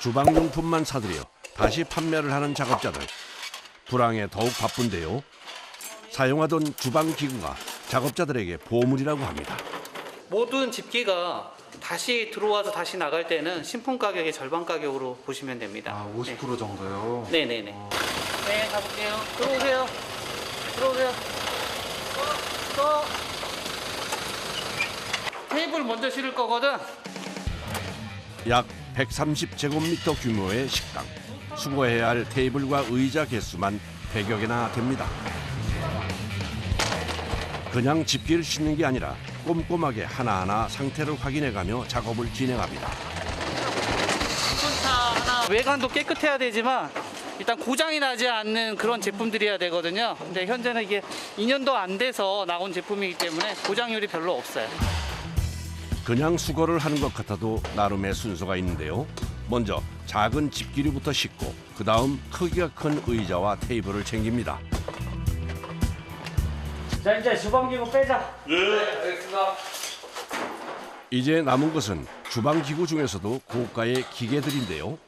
주방용품만 사들여 다시 판매를 하는 작업자들. 불황에 더욱 바쁜데요. 사용하던 주방기구가 작업자들에게 보물이라고 합니다. 모든 집기가 다시 들어와서 다시 나갈 때는 신품 가격의 절반 가격으로 보시면 됩니다. 아, 50% 정도요? 네네네. 네, 가볼게요. 들어오세요. 들어오세요. 또. 테이블 먼저 실을 거거든. 약 130제곱미터 규모의 식당. 수거해야 할 테이블과 의자 개수만 100여 개나 됩니다. 그냥 집기를 싣는 게 아니라 꼼꼼하게 하나하나 상태를 확인해가며 작업을 진행합니다. 손차 하나. 외관도 깨끗해야 되지만 일단 고장이 나지 않는 그런 제품들이어야 되거든요. 근데 현재는 이게 2년도 안 돼서 나온 제품이기 때문에 고장률이 별로 없어요. 그냥 수거를 하는 것 같아도 나름의 순서가 있는데요. 먼저 작은 집기류부터 싣고 그 다음 크기가 큰 의자와 테이블을 챙깁니다. 자, 이제 주방기구 빼자. 이제 남은 것은 주방기구 중에서도 고가의 기계들인데요.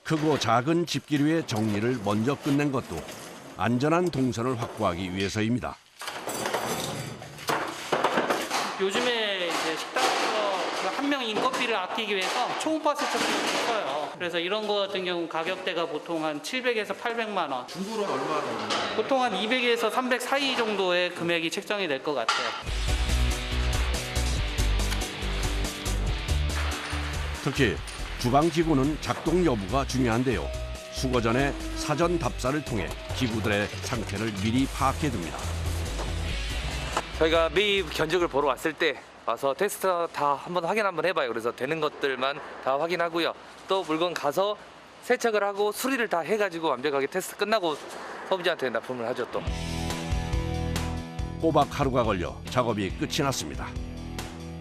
크고 작은 집기류의 정리를 먼저 끝낸 것도 안전한 동선을 확보하기 위해서입니다. 요즘에 이제 식당에서 한 명 인건비를 아끼기 위해서 초음파 세척기를 써요. 그래서 이런 거 같은 경우 가격대가 보통 한 700에서 800만 원. 중고로는 얼마 정도? 보통 한 200에서 300 사이 정도의 금액이 책정이 될 것 같아요. 특히 주방기구는 작동 여부가 중요한데요. 수거 전에 사전 답사를 통해 기구들의 상태를 미리 파악해둡니다. 저희가 매입 견적을 보러 왔을 때 와서 테스트 다 한번 확인 한번 해봐요. 그래서 되는 것들만 다 확인하고요. 또 물건 가서 세척을 하고 수리를 다 해가지고 완벽하게 테스트 끝나고 소비자한테 납품을 하죠 또. 꼬박 하루가 걸려 작업이 끝이 났습니다.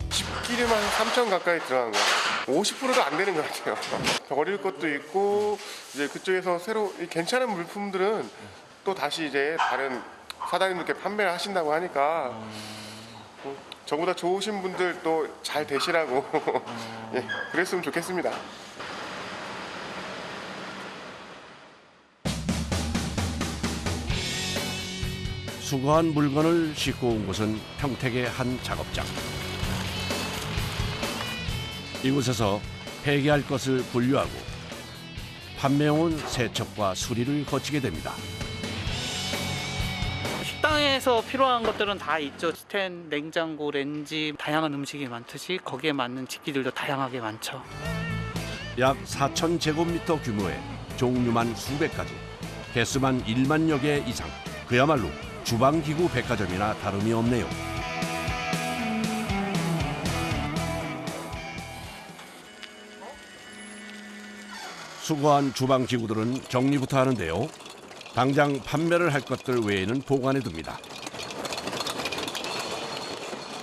집기류만 3천 가까이 들어간 거예요. 50%도 안 되는 것 같아요. 버릴 것도 있고 이제 그쪽에서 새로 괜찮은 물품들은 또 다시 이제 다른 사장님들께 판매를 하신다고 하니까 저보다 좋으신 분들 또 잘 되시라고 예, 그랬으면 좋겠습니다. 수거한 물건을 싣고 온 곳은 평택의 한 작업장. 이곳에서 폐기할 것을 분류하고 판매용은 세척과 수리를 거치게 됩니다. 식당에서 필요한 것들은 다 있죠. 스텐, 냉장고, 렌지, 다양한 음식이 많듯이 거기에 맞는 집기들도 다양하게 많죠. 약 4,000제곱미터 규모의 종류만 수백 가지, 개수만 1만여 개 이상. 그야말로 주방기구 백화점이나 다름이 없네요. 수거한 주방기구들은 정리부터 하는데요. 당장 판매를 할 것들 외에는 보관해둡니다.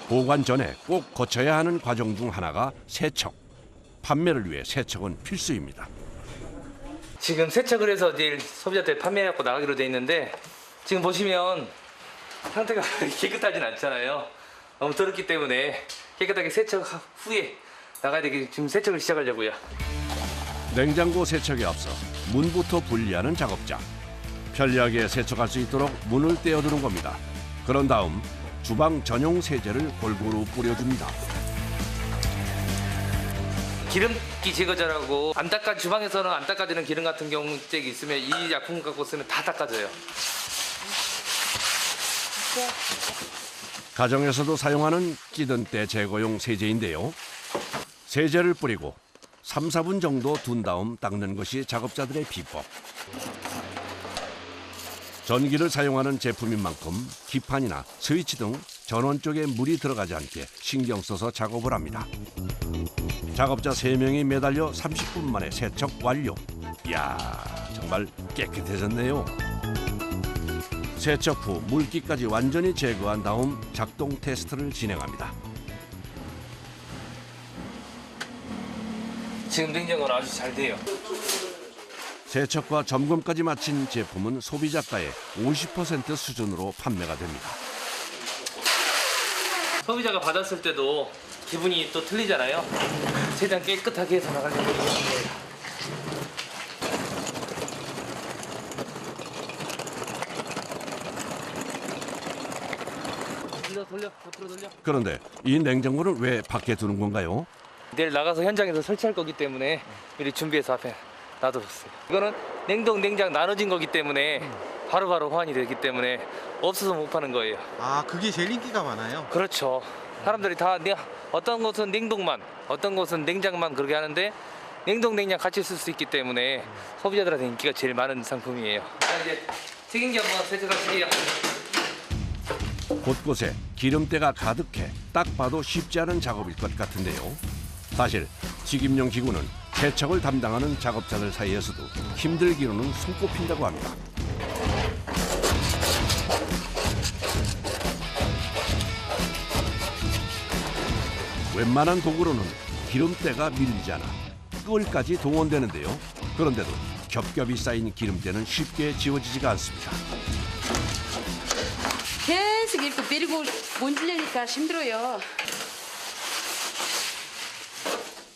보관 전에 꼭 거쳐야 하는 과정 중 하나가 세척. 판매를 위해 세척은 필수입니다. 지금 세척을 해서 내일 소비자한테 판매하고 나가기로 돼 있는데 지금 보시면 상태가 깨끗하진 않잖아요. 너무 더럽기 때문에 깨끗하게 세척 후에 나가야 되기 지금 세척을 시작하려고요. 냉장고 세척에 앞서 문부터 분리하는 작업자. 편리하게 세척할 수 있도록 문을 떼어두는 겁니다. 그런 다음 주방 전용 세제를 골고루 뿌려줍니다. 기름기 제거제라고 안 닦아 주방에서는 안 닦아지는 기름 같은 경우에 있으면 이 약품 갖고 쓰면 다 닦아져요. 가정에서도 사용하는 끼든때 제거용 세제인데요. 세제를 뿌리고 3, 4분 정도 둔 다음 닦는 것이 작업자들의 비법. 전기를 사용하는 제품인 만큼 기판이나 스위치 등 전원 쪽에 물이 들어가지 않게 신경 써서 작업을 합니다. 작업자 3명이 매달려 30분 만에 세척 완료. 이야, 정말 깨끗해졌네요. 세척 후 물기까지 완전히 제거한 다음 작동 테스트를 진행합니다. 지금 냉장고는 아주 잘 돼요. 세척과 점검까지 마친 제품은 소비자가의 50% 수준으로 판매가 됩니다. 소비자가 받았을 때도 기분이 또 틀리잖아요. 최대한 깨끗하게 해서 나가려고 합니다. 그런데 이 냉장고를 왜 밖에 두는 건가요? 내일 나가서 현장에서 설치할 거기 때문에 미리 준비해서 앞에 놔뒀어요. 이거는 냉동, 냉장 나눠진 거기 때문에 바로바로 호환이 되기 때문에 없어서 못 파는 거예요. 아, 그게 제일 인기가 많아요. 그렇죠. 사람들이 다 어떤 곳은 냉동만, 어떤 곳은 냉장만 그렇게 하는데 냉동, 냉장 같이 쓸 수 있기 때문에 소비자들한테 인기가 제일 많은 상품이에요. 자, 이제 튀김기 한번 세척하시게요. 곳곳에 기름때가 가득해 딱 봐도 쉽지 않은 작업일 것 같은데요. 사실 튀김용 기구는 세척을 담당하는 작업자들 사이에서도 힘들기로는 손꼽힌다고 합니다. 웬만한 도구로는 기름때가 밀리지 않아 끈까지 동원되는데요. 그런데도 겹겹이 쌓인 기름때는 쉽게 지워지지가 않습니다. 계속 이렇게 밀고 문지르니까 힘들어요.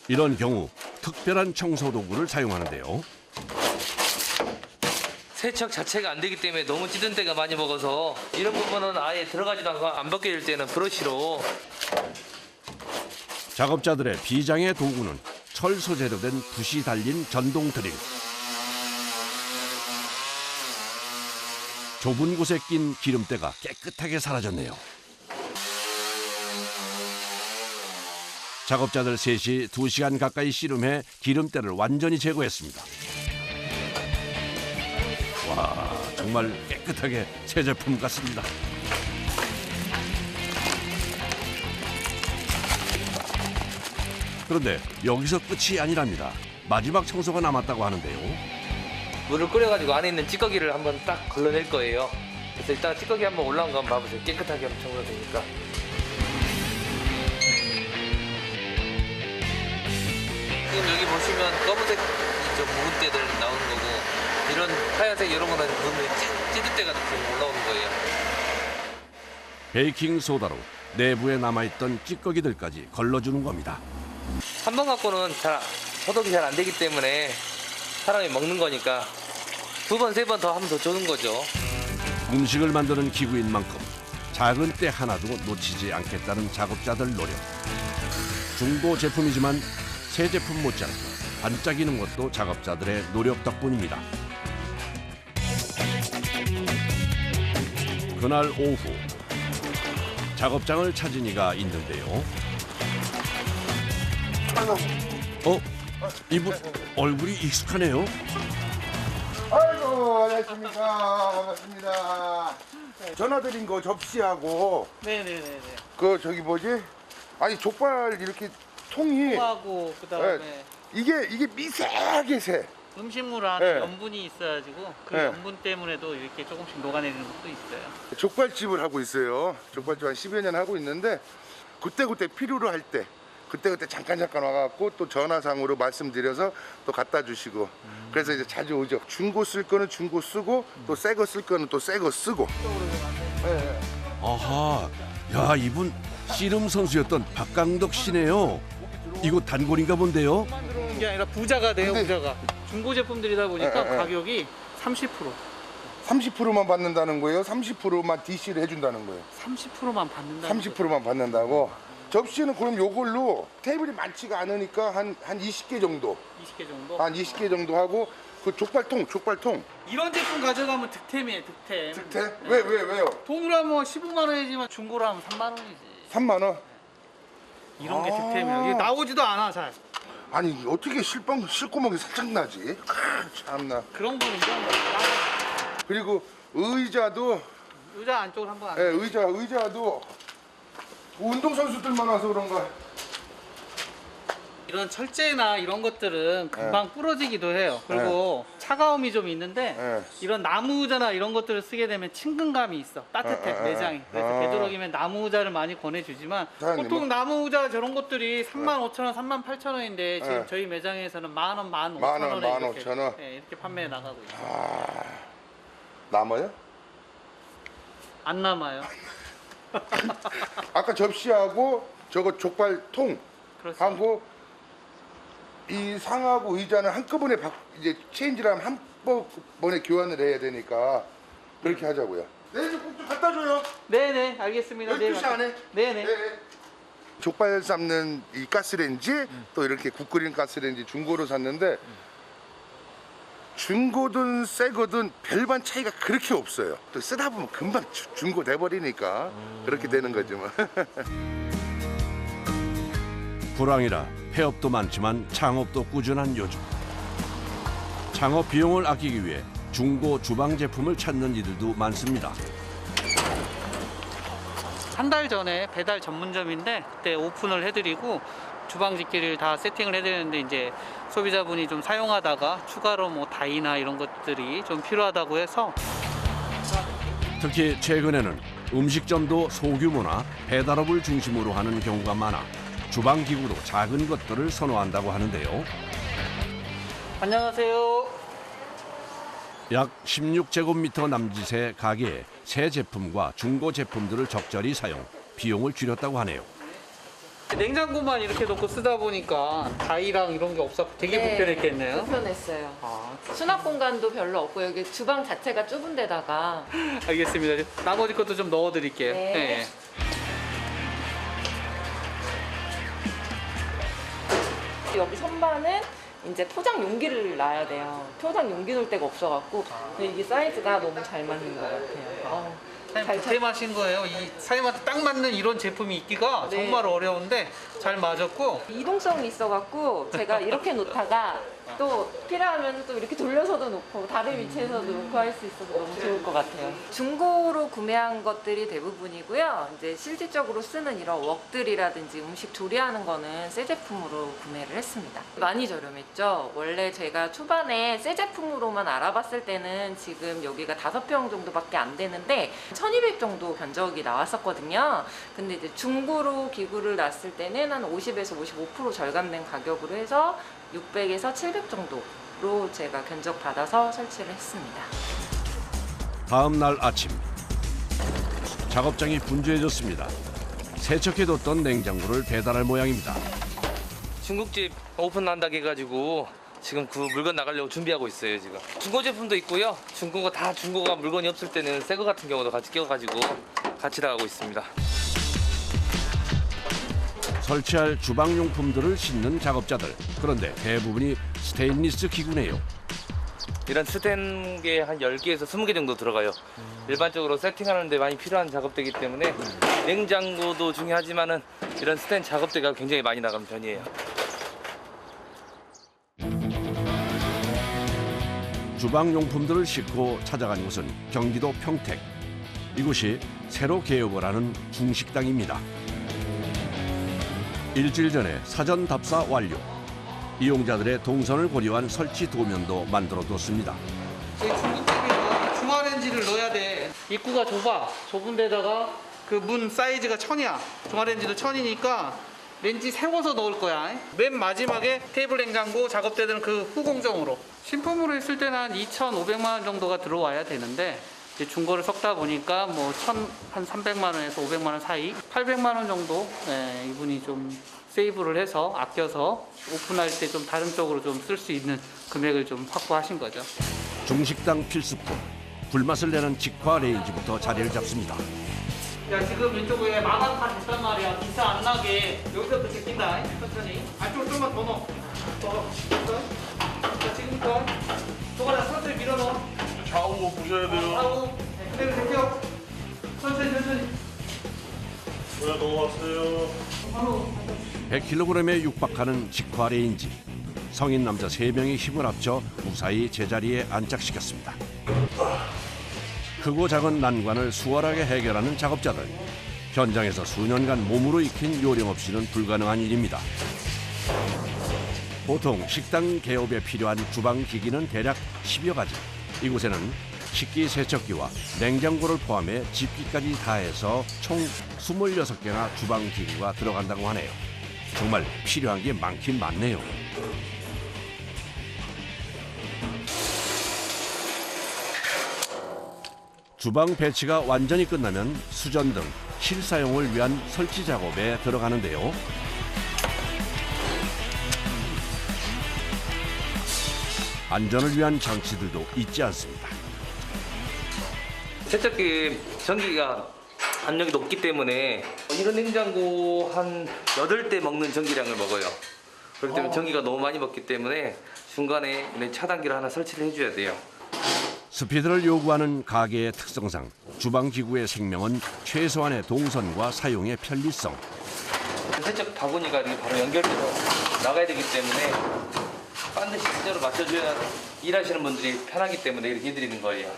이런 경우 특별한 청소 도구를 사용하는데요. 세척 자체가 안 되기 때문에 너무 찌든 때가 많이 먹어서 이런 부분은 아예 들어가지도 않고 안 벗겨질 때는 브러쉬로. 작업자들의 비장의 도구는 철 소재로 된 붓이 달린 전동 드릴. 좁은 곳에 낀 기름때가 깨끗하게 사라졌네요. 작업자들 셋이 2시간 가까이 씨름해 기름때를 완전히 제거했습니다. 와, 정말 깨끗하게 새 제품 같습니다. 그런데 여기서 끝이 아니랍니다. 마지막 청소가 남았다고 하는데요. 물을 끓여가지고 안에 있는 찌꺼기를 한번 딱 걸러낼 거예요. 그래서 일단 찌꺼기 한번 올라온 거 한번 봐보세요. 깨끗하게 한번 청소가 되니까. 지금 여기 보시면 검은색 좀 묵은 때들 나오는 거고 이런 하얀색 이런 거는 보면 찌들 때가 좀 올라오는 거예요. 베이킹 소다로 내부에 남아있던 찌꺼기들까지 걸러주는 겁니다. 한 번 갖고는 소독이 잘 안 되기 때문에 사람이 먹는 거니까 2번, 3번 더 하면 더 좋은 거죠. 음식을 만드는 기구인 만큼 작은 때 하나도 놓치지 않겠다는 작업자들 노력. 중고 제품이지만 새 제품 못지않게 반짝이는 것도 작업자들의 노력 덕분입니다. 그날 오후 작업장을 찾은 이가 있는데요. 이분 얼굴이 익숙하네요. 아이고, 안녕하십니까. 반갑습니다. 전화드린 거 접시하고 네네네네. 그 저기 뭐지? 아니 족발 이렇게 통이 하고 그다음에 네. 이게 미세하게 새. 음식물 안에 네. 염분이 있어가지고 그 네. 염분 때문에도 이렇게 조금씩 녹아내리는 것도 있어요. 족발집을 하고 있어요. 족발집 한 10여 년 하고 있는데 그때 필요로 할 때 그때 잠깐 와갖고 또 전화상으로 말씀드려서 또 갖다 주시고 그래서 이제 자주 오죠. 중고 쓸 거는 중고 쓰고 또 새 거 쓸 거는 또 새 거 쓰고. 네. 아하, 야 이분 씨름 선수였던 박강덕 씨네요. 이거 단골인가 본데요. 만드는 게 아니라 부자가 돼요, 부자가. 중고 제품들이다 보니까 네. 가격이 30%, 30%만 받는다는 거예요? 30%만 DC를 해준다는 거예요? 30%만 받는다. 30%만 받는다고? 접시는 그럼 요걸로 테이블이 많지가 않으니까 한 20개 정도 20개 정도. 한 20개 정도 하고 그 족발통 이런 제품 가져가면 득템이에요, 득템. 득태? 왜요? 통으로 하면 15만 원이지만 중고로 하면 3만 원이지. 3만 원? 이런 게 득템이에요. 이게 나오지도 않아, 잘. 아니 어떻게 실구멍이 살짝 나지? 참나. 그런 거는 좀 그리고 의자도 의자 안쪽을 한번 안. 의자도 운동선수들만 와서 그런가. 이런 철제나 이런 것들은 금방 부러지기도 해요. 그리고 차가움이 좀 있는데 네. 이런 나무 의자나 이런 것들을 쓰게 되면 친근감이 있어. 따뜻해, 내장이. 그래서 되도록이면 나무 의자를 많이 권해주지만 사장님, 보통 나무 의자 저런 것들이 35,000원, 38,000원인데 지금 네. 저희 매장에서는 10,000원, 15,000원에 만 원, 이렇게, 15,000원? 이렇게 판매 나가고 있어요. 남아요? 안 남아요. 아까 접시하고 저거 족발통 그렇습니다. 하고 이 상하고 의자는 한꺼번에 이제 체인지를 하면 한꺼번에 교환을 해야 되니까 그렇게 하자고요. 네, 꼭좀 갖다 줘요. 네네, 알겠습니다. 12시 안에. 네네. 족발 삶는 이 가스레인지 또 이렇게 국 끓이는 가스레인지 중고로 샀는데 중고든 새거든 별반 차이가 그렇게 없어요. 또 쓰다 보면 금방 중고 돼버리니까 그렇게 되는 거죠 뭐. 불황이라 폐업도 많지만 창업도 꾸준한 요즘. 창업 비용을 아끼기 위해 중고 주방 제품을 찾는 이들도 많습니다. 한 달 전에 배달 전문점인데 그때 오픈을 해드리고 주방 집기를 다 세팅을 해드렸는데 이제 소비자분이 좀 사용하다가 추가로 뭐 다이나 이런 것들이 좀 필요하다고 해서 특히 최근에는 음식점도 소규모나 배달업을 중심으로 하는 경우가 많아 주방 기구도 작은 것들을 선호한다고 하는데요. 안녕하세요. 약 16제곱미터 남짓의 가게에 새 제품과 중고 제품들을 적절히 사용, 비용을 줄였다고 하네요. 냉장고만 이렇게 놓고 쓰다 보니까 다이랑 이런 게 없어 되게 불편했겠네요. 불편했어요. 아, 수납 공간도 별로 없고 여기 주방 자체가 좁은 데다가 알겠습니다. 나머지 것도 좀 넣어드릴게요. 네. 여기 선반은 이제 포장 용기를 놔야 돼요. 포장 용기 놓을 데가 없어갖고 근데 이게 사이즈가 너무 잘 맞는 것 같아요. 잘 득템하신 거예요. 이 사장님한테 딱 맞는 이런 제품이 있기가 네. 정말 어려운데 잘 맞았고 이동성이 있어갖고 제가 이렇게 놓다가 또 필요하면 또 이렇게 돌려서도 놓고 다른 위치에서도 놓고 할 수 있어서 너무 좋을 것 같아요. 중고로 구매한 것들이 대부분이고요. 이제 실질적으로 쓰는 이런 웍들이라든지 음식 조리하는 거는 새 제품으로 구매를 했습니다. 많이 저렴했죠. 원래 제가 초반에 새 제품으로만 알아봤을 때는 지금 여기가 5평 정도밖에 안 되는데 1200 정도 견적이 나왔었거든요. 근데 이제 중고로 기구를 놨을 때는 한 50에서 55% 절감된 가격으로 해서 600에서 700 정도로 제가 견적 받아서 설치를 했습니다. 다음 날 아침 작업장이 분주해졌습니다. 세척해뒀던 냉장고를 배달할 모양입니다. 중국집 오픈한다고 해가지고 지금 그 물건 나가려고 준비하고 있어요 지금. 중고 제품도 있고요. 중고가 물건이 없을 때는 새 거 같은 경우도 같이 껴가지고 같이 나가고 있습니다. 설치할 주방용품들을 싣는 작업자들. 그런데 대부분이 스테인리스 기구네요. 이런 스텐게 한 10개에서 20개 정도 들어가요. 일반적으로 세팅하는 데 많이 필요한 작업대이기 때문에 냉장고도 중요하지만은 이런 스텐 작업대가 굉장히 많이 나가는 편이에요. 주방용품들을 싣고 찾아간 곳은 경기도 평택. 이곳이 새로 개업을 하는 중식당입니다. 일주일 전에 사전 답사 완료. 이용자들의 동선을 고려한 설치 도면도 만들어뒀습니다. 저희 중국집에서 중화렌지를 넣어야 돼. 입구가 좁은 데다가 그 문 사이즈가 1000이야. 중화렌지도 1000이니까 렌지 세워서 넣을 거야. 맨 마지막에 테이블 냉장고 작업대들은 그 후공정으로. 신품으로 했을 때는 한 2,500만 원 정도가 들어와야 되는데 이제 중고를 섞다 보니까 뭐 한 300만 원에서 500만 원 사이, 800만 원 정도 이분이 좀 세이브를 해서 아껴서 오픈할 때 좀 다른 쪽으로 좀 쓸 수 있는 금액을 좀 확보하신 거죠. 중식당 필수품. 불맛을 내는 직화 레인지부터 자리를 잡습니다. 야, 지금 이쪽에 마감 다 됐단 말이야. 기사 안 나게 여기서부터 제낀다. 천천히. 안쪽으로 좀만 더 넣어. 자, 지금부터 저거랑 천천히 밀어 넣어. 좌우 보셔야 돼요. 좌우. 그대로 제껴. 천천히. 네, 넘어왔어요. 100kg에 육박하는 직화 레인지. 성인 남자 3명이 힘을 합쳐 무사히 제자리에 안착시켰습니다. 크고 작은 난관을 수월하게 해결하는 작업자들. 현장에서 수년간 몸으로 익힌 요령 없이는 불가능한 일입니다. 보통 식당 개업에 필요한 주방 기기는 대략 10여 가지. 이곳에는 식기 세척기와 냉장고를 포함해 집기까지 다해서 총 26개나 주방 기구가 들어간다고 하네요. 정말 필요한 게 많긴 많네요. 주방 배치가 완전히 끝나면 수전 등 실사용을 위한 설치 작업에 들어가는데요. 안전을 위한 장치들도 잊지 않습니다. 세척기 전기가 압력이 높기 때문에 이런 냉장고 한 8대 먹는 전기량을 먹어요. 그렇기 때문에 전기가 너무 많이 먹기 때문에 중간에 이런 차단기를 하나 설치를 해줘야 돼요. 스피드를 요구하는 가게의 특성상 주방 기구의 생명은 최소한의 동선과 사용의 편리성. 세척 바구니가 이렇게 바로 연결돼서 나가야 되기 때문에 반드시 제대로 맞춰줘야 일하시는 분들이 편하기 때문에 이렇게 해드리는 거예요.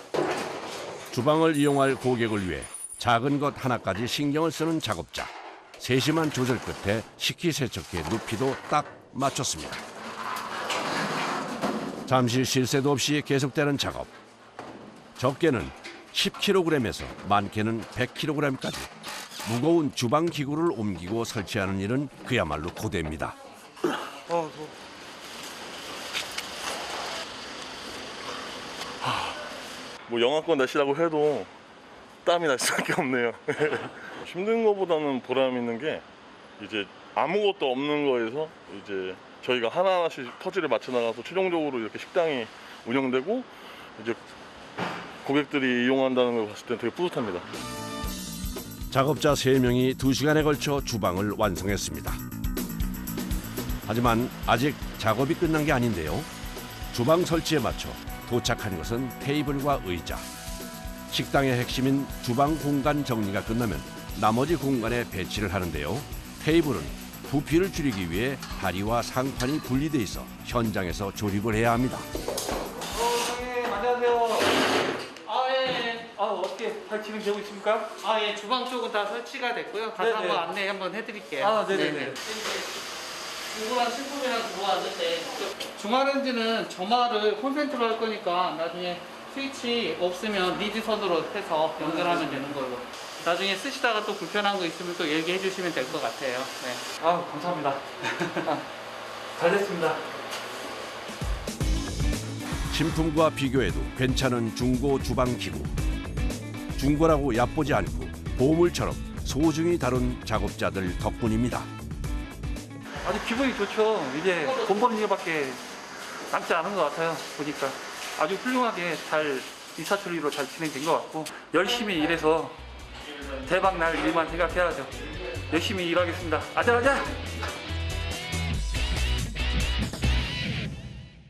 주방을 이용할 고객을 위해 작은 것 하나까지 신경을 쓰는 작업자. 세심한 조절 끝에 식기세척기의 높이도 딱 맞췄습니다. 잠시 쉴 새도 없이 계속되는 작업. 적게는 10kg에서 많게는 100kg까지 무거운 주방 기구를 옮기고 설치하는 일은 그야말로 고되입니다. 뭐 영하권 날씨라고 해도 땀이 날 수밖에 없네요. 힘든 것보다는 보람 있는 게 이제 아무것도 없는 거에서 이제 저희가 하나하나씩 퍼즐을 맞춰 나가서 최종적으로 이렇게 식당이 운영되고 이제 고객들이 이용한다는 걸 봤을 때 되게 뿌듯합니다. 작업자 3명이 2시간에 걸쳐 주방을 완성했습니다. 하지만 아직 작업이 끝난 게 아닌데요. 주방 설치에 맞춰 도착한 것은 테이블과 의자. 식당의 핵심인 주방 공간 정리가 끝나면 나머지 공간에 배치를 하는데요. 테이블은 부피를 줄이기 위해 다리와 상판이 분리돼 있어 현장에서 조립을 해야 합니다. 형님 안녕하세요. 예. 어떻게 잘 진행되고 있습니까? 예. 주방 쪽은 다 설치가 됐고요. 가서 네네. 한번 안내 한번 해드릴게요. 네네네. 궁금한 신품이랑 들어왔는데 중화렌지는 점화를 콘센트로 할 거니까 나중에 스위치 없으면 리드선으로 해서 연결하면 되는 걸로. 나중에 쓰시다가 또 불편한 거 있으면 또 얘기해 주시면 될 것 같아요. 네. 감사합니다. 잘 됐습니다. 신품과 비교해도 괜찮은 중고 주방 기구. 중고라고 얕보지 않고 보물처럼 소중히 다룬 작업자들 덕분입니다. 아주 기분이 좋죠. 이제 공범리밖에 남지 않은 것 같아요. 보니까 아주 훌륭하게 잘 일사천리로 잘 진행된 것 같고 열심히 일해서 대박 날 일만 생각해야죠. 열심히 일하겠습니다. 아자아자!